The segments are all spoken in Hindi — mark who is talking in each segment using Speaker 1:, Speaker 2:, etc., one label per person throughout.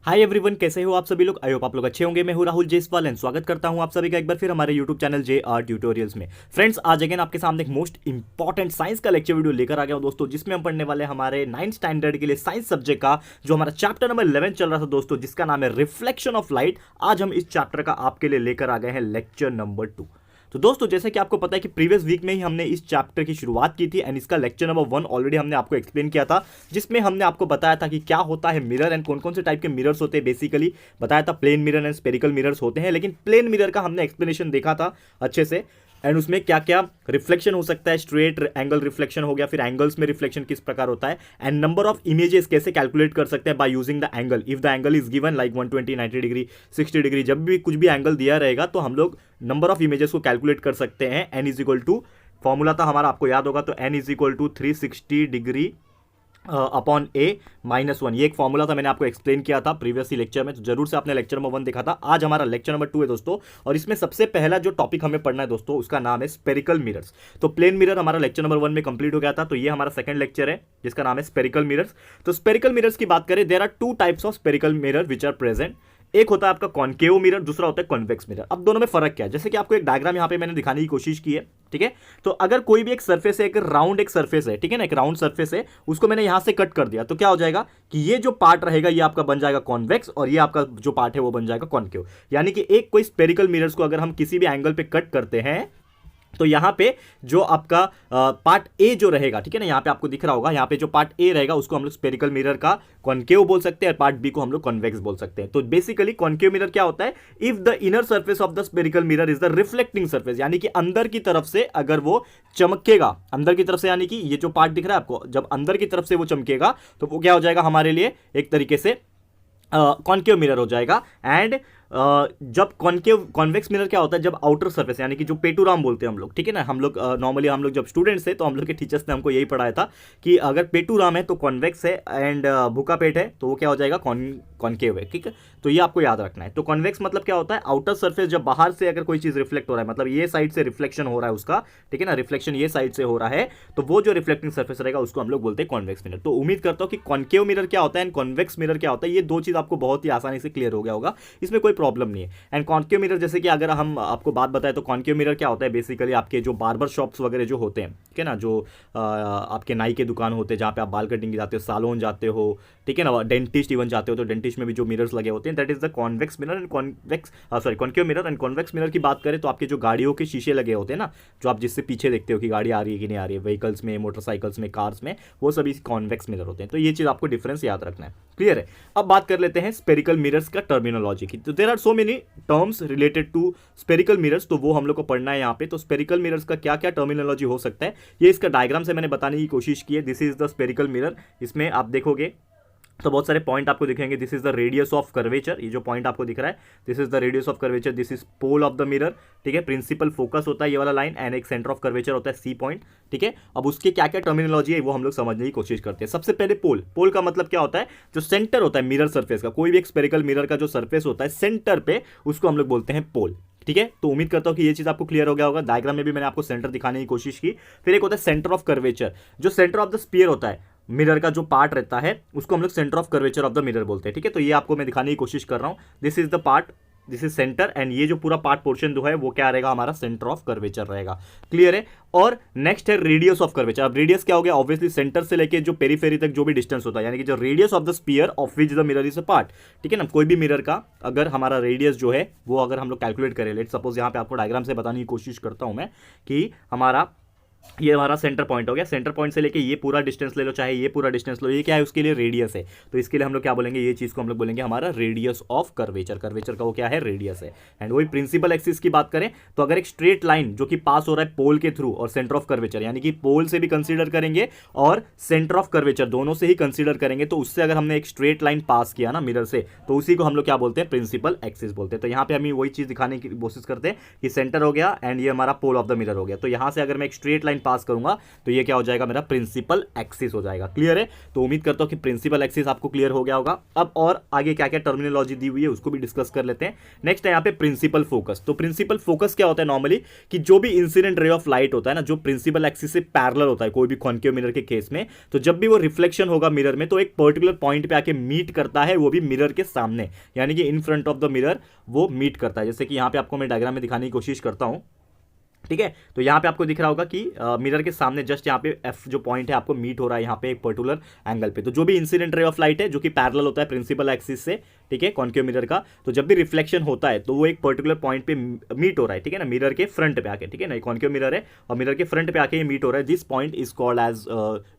Speaker 1: हाय एवरीवन, कैसे हो आप सभी लोग। आई होप आप लोग अच्छे होंगे। मैं हूं राहुल जेसवाल एंड स्वागत करता हूं आप सभी का एक बार फिर हमारे YouTube channel J are tutorials में। फ्रेंड्स, आज अगेन आपके सामने एक मोस्ट इंपॉर्टेंट साइंस का लेक्चर वीडियो लेकर आ गया हूं दोस्तों, जिसमें हम पढ़ने वाले हमारे 9th स्टैंडर्ड के लिए साइंस सब्जेक्ट का जो हमारा चैप्टर नंबर 11 चल रहा था दोस्तों, जिसका नाम है रिफ्लेक्शन ऑफ लाइट। आज हम इस चैप्टर का आपके लिए लेकर आ गए हैं लेक्चर नंबर 2। तो दोस्तों, जैसे कि आपको पता है कि प्रीवियस वीक में ही हमने इस चैप्टर की शुरुआत की थी एंड इसका लेक्चर नंबर 1 ऑलरेडी हमने आपको एक्सप्लेन किया था, जिसमें हमने आपको बताया था कि क्या होता है मिरर एंड कौन कौन से टाइप के मिरर्स होते हैं। बेसिकली बताया था plane mirror and spherical mirrors होते हैं, लेकिन प्लेन मिरर का हमने एक्सप्लेनेशन देखा था अच्छे से एंड उसमें क्या क्या रिफ्लेक्शन हो सकता है। स्ट्रेट एंगल रिफ्लेक्शन हो गया, फिर एंगल्स में रिफ्लेक्शन किस प्रकार होता है एंड नंबर ऑफ इमेजेस कैसे कैलकुलेट कर सकते हैं by using the angle. If the angle is given like 120, 90 degree, 60 degree, जब भी कुछ भी एंगल दिया रहेगा तो हम लोग नंबर ऑफ इमेजेस को कैलकुलेट कर सकते हैं। N is equal to, formula था हमारा, आपको याद होगा, तो N is equal to 360 degree upon a minus 1। ये एक फॉर्मूला था, मैंने आपको एक्सप्लेन किया था प्रीवियस ही लेक्चर में, तो जरूर से आपने लेक्चर नंबर 1 देखा था। आज हमारा लेक्चर नंबर 2 है दोस्तों, और इसमें सबसे पहला जो टॉपिक हमें पढ़ना है दोस्तों, उसका नाम है स्पेरिकल मिरर्स। तो प्लेन मिरर हमारा लेक्चर नंबर 1 में कंप्लीट हो गया था, तो ये हमारा सेकंड लेक्चर है जिसका नाम है स्पेरिकल मिरर्स। तो स्पेरिकल मिरर्स की बात करें, there are 2 types of spherical mirror which are present. एक होता है आपका कॉनकेव मिरर, दूसरा होता है कॉन्वेक्स मिरर। अब दोनों में फर्क क्या है, जैसे कि आपको एक डायग्राम यहां पे मैंने दिखाने की कोशिश की है, ठीक है। तो अगर कोई भी एक सरफेस है, एक राउंड एक सरफेस है, ठीक है ना, एक राउंड सरफेस है, उसको मैंने यहां से कट कर दिया, तो क्या हो जाएगा कि ये जो पार्ट रहेगा ये आपका बन जाएगा कॉन्वेक्स और ये आपका जो पार्ट है वो बन जाएगा कॉनकेव। यानी कि एक कोई स्पेरिकल मिरर्स को अगर हम किसी भी एंगल पे कट करते हैं तो यहां पे जो आपका पार्ट ए जो रहेगा, ठीक है ना, यहां पे आपको दिख रहा होगा, यहां पे जो पार्ट ए रहेगा उसको हम लोग स्पेरिकल मिरर का कॉनकेव बोल सकते हैं और पार्ट बी को हम लोग कॉन्वेक्स बोल सकते हैं। तो बेसिकली कॉनकेव मिरर क्या होता है, if the inner surface of the spherical mirror is the reflecting surface, यानी कि अंदर की तरफ से अगर वो चमकेगा, अंदर की तरफ से, यानी कि ये जो पार्ट दिख रहा है आपको, जब अंदर की तरफ से वो चमकेगा तो वो क्या हो जाएगा हमारे लिए एक तरीके से कॉनकेव मिरर हो जाएगा। एंड जब कॉनकेव कॉन्वेक्स मिरर क्या होता है, जब आउटर सरफेस, यानी कि जो पेटूराम बोलते हैं हम लोग, ठीक है ना, हम लोग नॉर्मली हम लोग जब स्टूडेंट्स थे तो हम लोग के टीचर्स ने हमको यही पढ़ाया था कि अगर पेटूराम है तो कॉन्वेक्स है एंड भूखा पेट है तो वो क्या हो जाएगा कॉनकेव है, ठीक है। तो ये आपको याद रखना है। तो कॉन्वेक्स मतलब क्या होता है, आउटर सरफेस जब बाहर से अगर कोई चीज रिफ्लेक्ट हो रहा है, मतलब ये साइड से रिफ्लेक्शन हो रहा है उसका, ठीक है ना, रिफ्लेक्शन ये साइड से हो रहा है, तो वो जो रिफ्लेक्टिंग सरफेस रहेगा उसको हम लोग बोलते हैं कॉन्वेक्स मिरर। तो उम्मीद करता हूं कि कॉनकेव मिरर क्या होता है एंड कॉन्वेक्स मिरर क्या होता है, ये दो चीज आपको बहुत ही आसानी से क्लियर हो गया होगा, इसमें कोई प्रॉब्लम नहीं है। एंड कॉनकेव मिरर, जैसे कि अगर हम आपको बात बताएं तो कॉनकेव मिरर क्या होता है, बेसिकली आपके जो बार्बर शॉप्स वगैरह जो होते हैं, ठीक है ना, जो आपके नाई के दुकान होते हैं जहाँ पे आप बाल कटिंग जाते हो, सालोन जाते हो, ठीक है ना, डेंटिस्ट इवन जाते हो, तो डेंटिस्ट में भी जो मिरर्स लगे होते हैं that is the convex mirror and concave mirror. And convex mirror की बात करें तो आपके जो गाड़ियों के शीशे लगे होते हैं ना, जो आप जिससे पीछे देखते हो कि गाड़ी आ रही है कि नहीं आ रही है, व्हीकल्स में, मोटरसाइकिल्स में, कार्स में, वो सभी कॉन्वेक्स मिरर होते हैं। तो ये चीज़ आपको डिफरेंस याद रखना है, क्लियर है। अब बात कर लेते हैं स्पेरिकल मिरर्स का टर्मिनोलॉजी की। तो there are so many terms related to spherical mirrors, तो वो हम लोग को पढ़ना है यहाँ पे। तो स्पेरिकल मिरर्स का क्या क्या टर्मिनोलॉजी हो सकता है, ये इसका डायग्राम से मैंने बताने की कोशिश की है। This is the spherical mirror, इसमें आप देखोगे तो बहुत सारे पॉइंट आपको दिखेंगे। This is the radius of curvature, ये जो पॉइंट आपको दिख रहा है, this is the radius of curvature, this is pole of the mirror, ठीक है। प्रिंसिपल फोकस होता है ये वाला लाइन एंड एक सेंटर ऑफ कर्वेचर होता है सी पॉइंट, ठीक है। अब उसके क्या क्या टर्मिनोलॉजी है वो हम लोग समझने की कोशिश करते हैं। सबसे पहले पोल। पोल का मतलब क्या होता है, जो सेंटर होता है मिरर सरफेस का, कोई भी एक स्पेरिकल मिरर का जो सरफेस होता है सेंटर पे, उसको हम लोग बोलते हैं पोल, ठीक है। तो उम्मीद करता हूं कि ये चीज आपको क्लियर हो गया होगा। डायग्राम में भी मैंने आपको सेंटर दिखाने की कोशिश की। फिर एक होता है सेंटर ऑफ कर्वेचर, जो सेंटर ऑफ द स्फीयर होता है, मिरर का जो पार्ट रहता है उसको हम लोग centre of curvature of the mirror बोलते हैं, ठीक है। तो ये आपको मैं दिखाने की कोशिश कर रहा हूं। This is the part, this is centre and ये जो पूरा पार्ट पोर्शन जो है वो क्या रहेगा, हमारा सेंटर ऑफ कर्वेचर रहेगा, क्लियर है। और नेक्स्ट है रेडियस ऑफ कर्वेचर। अब रेडियस क्या हो गया, ऑब्वियसली सेंटर से लेके जो पेरीफेरी तक जो भी डिस्टेंस होता है, यानी कि जो radius of the sphere of which the mirror is a part, ठीक है ना। कोई भी मिरर का अगर हमारा रेडियस जो है वो अगर हम लोग कैलकुलेट करें, लेट सपोज यहाँ पे आपको डायग्राम से बताने की कोशिश करता हूं मैं कि हमारा ये हमारा सेंटर पॉइंट हो गया, सेंटर पॉइंट से लेके ये पूरा डिस्टेंस ले लो, चाहे ये पूरा डिस्टेंस लो, ये क्या है, उसके लिए रेडियस है। तो इसके लिए हम लोग क्या बोलेंगे, ये चीज को हम लोग बोलेंगे हमारा रेडियस ऑफ कर्वेचर। कर्वेचर का वो क्या है, रेडियस है। एंड वही प्रिंसिपल एक्सिस की बात करें तो अगर एक स्ट्रेट लाइन जो कि पास हो रहा है पोल के थ्रू और सेंटर ऑफ कर्वेचर, यानी कि पोल से भी कंसीडर करेंगे और सेंटर ऑफ कर्वेचर दोनों से ही कंसीडर करेंगे, तो उससे अगर हमने एक स्ट्रेट लाइन पास किया ना मिरर से, तो उसी को हम लोग क्या बोलते हैं, प्रिंसिपल एक्सिस बोलते हैं। तो यहाँ पे हम वही चीज दिखाने की कोशिश करते हैं कि सेंटर हो गया एंड ये हमारा पोल ऑफ द मिरर हो गया। तो यहाँ से अगर मैं एक स्ट्रेट लाइन पॉइंट पास करूंगा तो ये क्या हो जाएगा, मेरा प्रिंसिपल एक्सिस हो जाएगा। क्लियर है? तो उम्मीद करता हूं कि प्रिंसिपल एक्सिस आपको क्लियर हो गया होगा। अब और आगे क्या क्या टर्मिनोलॉजी दी हुई है उसको भी डिस्कस कर लेते हैं। नेक्स्ट है यहाँ पे प्रिंसिपल फोकस। तो प्रिंसिपल फोकस क्या होता है नॉर्मली, कि जो भी इंसिडेंट रे ऑफ लाइट होता है ना, जो प्रिंसिपल एक्सिस से पैरेलल होता है कोई भी कॉन्केव मिरर के केस में, तो जब भी वो रिफ्लेक्शन होगा मिरर में तो एक पर्टिकुलर पॉइंट पे आके मीट करता है, वो भी मिरर के सामने, यानी कि in front of the mirror वो मीट करता है। जैसे कि यहां पे आपको मैं डायग्राम में दिखाने की कोशिश करता हूं। ठीक है, तो यहाँ पे आपको दिख रहा होगा कि मिरर के सामने जस्ट यहाँ पे एफ जो पॉइंट है आपको मीट हो रहा है यहाँ पे एक पर्टिकुलर एंगल पे। तो जो भी इंसिडेंट रे ऑफ लाइट है जो कि पैरेलल होता है प्रिंसिपल एक्सिस से, ठीक है, कॉन्केव मिरर का, तो जब भी रिफ्लेक्शन होता है तो वो एक पर्टिकुलर पॉइंट पे मीट हो रहा है, ठीक है ना, मिरर के फ्रंट पे आके, ठीक है ना, कॉन्केव मिरर है और मिरर के फ्रंट पे आके ये मीट हो रहा है। This point is called as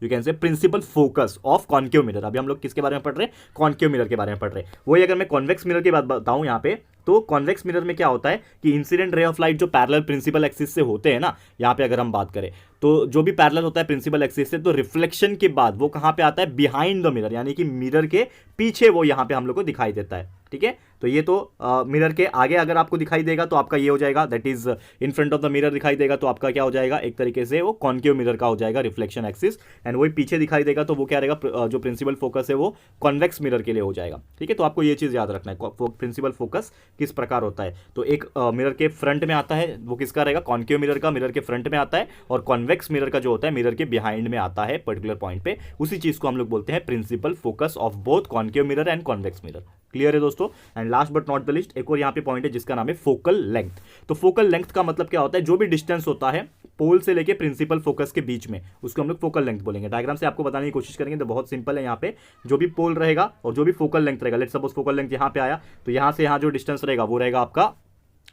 Speaker 1: you can say principal focus of concave mirror. अभी हम लोग किसके बारे में पढ़ रहे हैं, कॉन्केव मिरर के बारे में पढ़ रहे हैं। वही अगर मैं कॉन्वेक्स मिरर की बात बताऊं यहाँ पे, तो कॉन्वेक्स मिरर में क्या होता है कि इंसिडेंट रे ऑफ लाइट जो पैरेलल प्रिंसिपल एक्सिस से होते हैं ना, यहाँ पे अगर हम बात करें तो जो भी पैरेलल होता है प्रिंसिपल एक्सिस से, तो रिफ्लेक्शन के बाद वो कहां पे आता है, बिहाइंड द मिरर, यानी कि मिरर के पीछे वो यहां पे हम लोग को दिखाई देता है। ठीक है, तो ये तो मिरर के आगे अगर आपको दिखाई देगा तो आपका ये हो जाएगा, that is in front of the mirror दिखाई देगा तो आपका क्या हो जाएगा, एक तरीके से वो कॉन्केव मिरर का हो जाएगा रिफ्लेक्शन एक्सिस। एंड वही पीछे दिखाई देगा तो वो क्या रहेगा, जो प्रिंसिपल फोकस है वो कॉन्वेक्स मिरर के लिए हो जाएगा। ठीक है, तो आपको ये चीज याद रखना है प्रिंसिपल फोकस किस प्रकार होता है। तो एक मिरर के फ्रंट में आता है, वो किसका रहेगा, कॉन्केव मिरर का, मिरर के फ्रंट में आता है, और कॉन्वेक्स मिरर का जो होता है मिरर के बिहाइंड में आता है पर्टिकुलर पॉइंट पे। उसी चीज को हम लोग बोलते हैं principal focus of both concave mirror and convex mirror. Clear है दोस्तों? And last but not the list, एक और यहाँ पे पॉइंट है जिसका नाम है फोकल लेंथ। तो फोकल लेंथ का मतलब क्या होता है, जो भी डिस्टेंस होता है पोल से लेके प्रिंसिपल फोकस के बीच में, उसको हम लोग फोकल लेंथ बोलेंगे। डायग्राम से आपको बताने की कोशिश करेंगे तो बहुत सिंपल है। यहाँ पे जो भी पोल रहेगा और जो भी फोकल लेंथ रहेगा, लेट्स सपोज फोकल लेंथ यहाँ पे आया, तो यहाँ से यहाँ जो डिस्टेंस रहेगा वो रहेगा आपका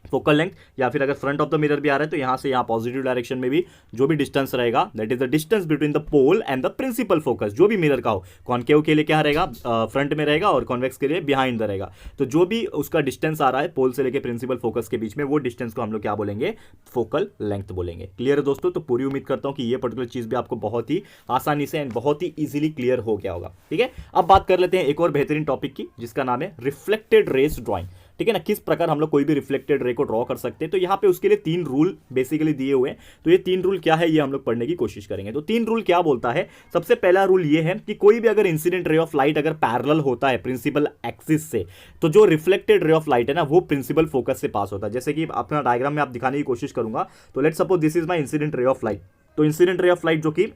Speaker 1: फोकल लेंथ। या फिर अगर फ्रंट ऑफ द मिरर भी आ रहा है तो यहां से यहां पॉजिटिव डायरेक्शन में भी जो भी डिस्टेंस रहेगा, that is the distance between the pole and the principal focus, जो भी मिरर का हो। कॉन्केव के लिए क्या रहेगा, फ्रंट में रहेगा, और कॉन्वेक्स के लिए बिहाइंड द रहेगा। तो जो भी उसका डिस्टेंस आ रहा है पोल से लेके प्रिंसिपल फोकस के बीच में, वो डिस्टेंस को हम लोग क्या बोलेंगे, फोकल लेंथ बोलेंगे। क्लियर है दोस्तों? तो पूरी उम्मीद करता हूं कि ये पर्टिकुलर चीज भी आपको बहुत ही आसानी से एंड बहुत ही इजीली क्लियर हो गया होगा। ठीक है, अब बात कर लेते हैं एक और बेहतरीन टॉपिक की, जिसका नाम है रिफ्लेक्टेड रेस ड्रॉइंग। ठीक है ना, किस प्रकार हम लोग कोई भी रिफ्लेक्टेड रे को ड्रॉ कर सकते हैं। तो यहाँ पे उसके लिए 3 रूल बेसिकली दिए हुए हैं। तो ये 3 रूल क्या है ये हम लोग पढ़ने की कोशिश करेंगे। तो 3 रूल क्या बोलता है, सबसे पहला रूल ये है कि कोई भी अगर इंसिडेंट रे ऑफ लाइट अगर पैरेलल होता है प्रिंसिपल एक्सिस से, तो जो रिफ्लेक्टेड रे ऑफ लाइट है ना वो प्रिंसिपल फोकस से पास होता है। जैसे कि अपना डायग्राम में आप दिखाने की कोशिश करूंगा, तो let's suppose this is my incident ray of light. तो इंसिडेंट रे ऑफ लाइट जो कि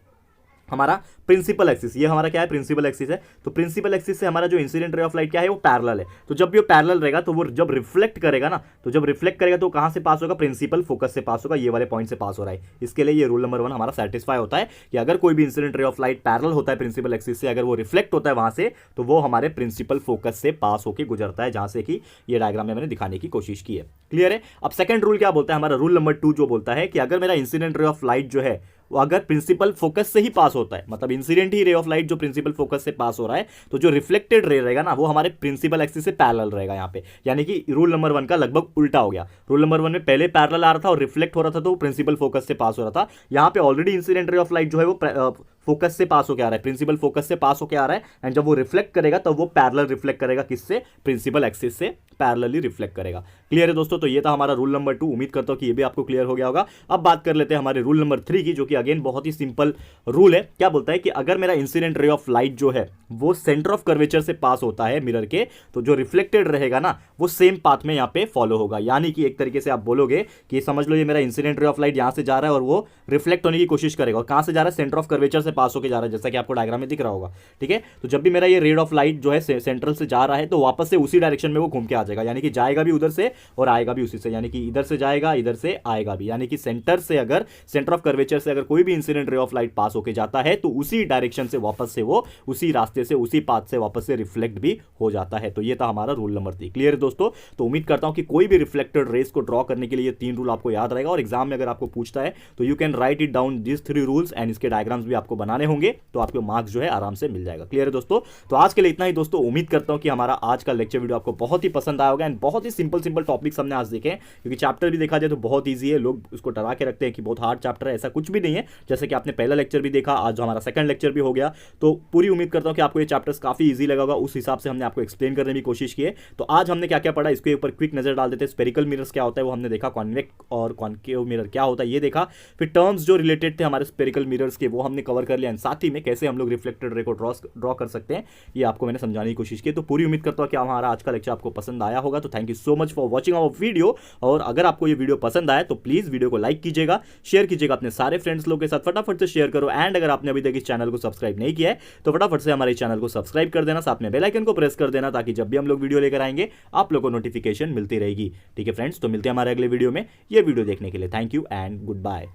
Speaker 1: हमारा प्रिंसिपल एक्सिस, ये हमारा क्या है, प्रिंसिपल एक्सिस है। तो प्रिंसिपल एक्सिस से हमारा जो इंसिडेंट रे ऑफ लाइट क्या है, वो पैरेलल है। तो जब भी वो पैरेलल रहेगा तो वो जब रिफ्लेक्ट करेगा ना, तो जब रिफ्लेक्ट करेगा तो कहां से पास होगा, प्रिंसिपल फोकस से पास होगा, ये वाले पॉइंट से पास हो रहा है। इसके लिए ये रूल नंबर 1 हमारा सेटिस्फाई होता है कि अगर कोई भी incident ray of light parallel होता है प्रिंसिपल एक्सिस से, अगर वो रिफ्लेक्ट होता है वहां से, तो वो हमारे प्रिंसिपल फोकस से पास होकर गुजरता है, जहां से कि ये डायग्राम में मैंने दिखाने की कोशिश की है। क्लियर है? अब सेकंड रूल क्या बोलता है, हमारा रूल नंबर 2 जो बोलता है कि अगर मेरा इंसिडेंट रे ऑफ लाइट जो है वो अगर प्रिंसिपल फोकस से ही पास होता है, मतलब incident he ray of light जो प्रिंसिपल फोकस से पास हो रहा है, तो जो रिफ्लेक्टेड रे रहेगा ना वो हमारे प्रिंसिपल एक्सिस से पैरेलल रहेगा यहाँ पे। यानी कि रूल नंबर 1 का लगभग उल्टा हो गया। रूल नंबर 1 में पहले पैरेलल आ रहा था और रिफ्लेक्ट हो रहा था तो प्रिंसिपल फोकस से पास हो रहा था। यहाँ पे already incident ray of light जो है वो फोकस से पास होकर आ रहा है, प्रिंसिपल फोकस से पास होकर आ रहा है, एंड जब वो रिफ्लेक्ट करेगा तो वो पैरेलल रिफ्लेक्ट करेगा, किससे, प्रिंसिपल एक्सिस से पैरेलली रिफ्लेक्ट करेगा। क्लियर है दोस्तों? तो ये था हमारा रूल नंबर 2। उम्मीद करता हूं कि ये भी आपको क्लियर हो गया होगा। अब बात कर लेते हैं हमारे रूल नंबर 3 की, जो कि अगेन बहुत ही सिंपल रूल है। क्या बोलता है कि अगर मेरा इंसिडेंट रे ऑफ लाइट जो है वो सेंटर ऑफ कर्वेचर से पास होता है मिरर के, तो जो रिफ्लेक्टेड रहेगा ना वो सेम पाथ में यहाँ पे फॉलो होगा। यानी कि एक तरीके से आप बोलोगे कि समझ लो ये मेरा इंसिडेंट रे ऑफ लाइट यहां से जा रहा है और वो रिफ्लेक्ट होने की कोशिश करेगा, और कहां से जा रहा है, सेंटर ऑफ कर्वेचर से पास होकर जा रहा है, जैसा कि आपको डायग्राम में दिख रहा होगा। ठीक है, तो जब भी मेरा ये रेड ऑफ लाइट जो है सेंट्रल से जा रहा है तो वापस से उसी डायरेक्शन में वो घूम के आ जाएगा, यानी कि जाएगा भी उधर से और आएगा भी उसी से, यानी कि इधर से जाएगा इधर से आएगा भी। यानी कि सेंटर से अगर सेंटर ऑफ कर्वेचर से अगर कोई भी incident ray of light pass होकर जाता है तो उसी डायरेक्शन से वापस से वो उसी रास्ते से उसी पाथ से वापस से रिफ्लेक्ट भी हो जाता है। तो ये था हमारा रूल नंबर 3। क्लियर है दोस्तों? तो उम्मीद करता हूं कि कोई भी रिफ्लेक्टेड रेस को ड्रॉ करने के लिए ये 3 रूल आपको याद रहेगा, और एग्जाम में अगर आपको पूछता है तो you can write it down this 3 rules, and इसके डायग्राम्स भी आपको बनाने होंगे, तो आपके मार्क्स जो है आराम से मिल जाएगा। क्लियर है दोस्तों? तो आज के लिए इतना ही दोस्तों। उम्मीद करता हूं कि हमारा आज का लेक्चर वीडियो आपको बहुत ही पसंद पसंद आया होगा। एंड बहुत ही सिंपल टॉपिक्स हमने आज देखे हैं, क्योंकि चैप्टर भी देखा जाए तो बहुत ईजी है। लोग उसको डरा के रखते हैं कि बहुत हार्ड चैप्टर है, ऐसा कुछ भी नहीं है। जैसे कि आपने पहला लेक्चर भी देखा, आज हमारा सेकंड लेक्चर भी हो गया, तो पूरी उम्मीद करता हूं कि आपको ये चैप्टर्स काफी ईजी लगा होगा। उस हिसाब से हमने आपको एक्सप्लेन करने की कोशिश की है। तो आज हमने क्या क्या पढ़ा इसके ऊपर क्विक नजर डाल देते हैं। स्पेरिकल मिरर्स क्या होता है वो हमने देखा, कॉन्वेक्स और कॉन्केव मिरर क्या होता है ये देखा, फिर टर्म्स जो रिलेटेड थे हमारे स्पेरिकल मिरर्स के वो हमने कवर कर लिया, साथ ही में कैसे हम लोग रिफ्लेक्टेड रे को ड्रॉ कर सकते हैं ये आपको मैंने समझाने की कोशिश की। तो पूरी उम्मीद करता हूं कि हमारा आज का लेक्चर आपको पसंद आया होगा। तो thank you so much for watching our video. और अगर आपको ये वीडियो पसंद आए तो प्लीज वीडियो को लाइक कीजिएगा, शेयर कीजिएगा अपने सारे फ्रेंड्स लोग के साथ, फटाफट से शेयर करो। एंड अगर आपने अभी तक इस चैनल को सब्सक्राइब नहीं किया है तो फटाफट से हमारे चैनल को सब्सक्राइब कर देना, साथ में बेल आइकन को प्रेस कर देना, ताकि जब भी हम लोग वीडियो लेकर आएंगे आप लोगों को नोटिफिकेशन मिलती रहेगी। ठीक है फ्रेंड्स, तो मिलते हैं हमारे अगले वीडियो में। ये वीडियो देखने के लिए thank you and good bye.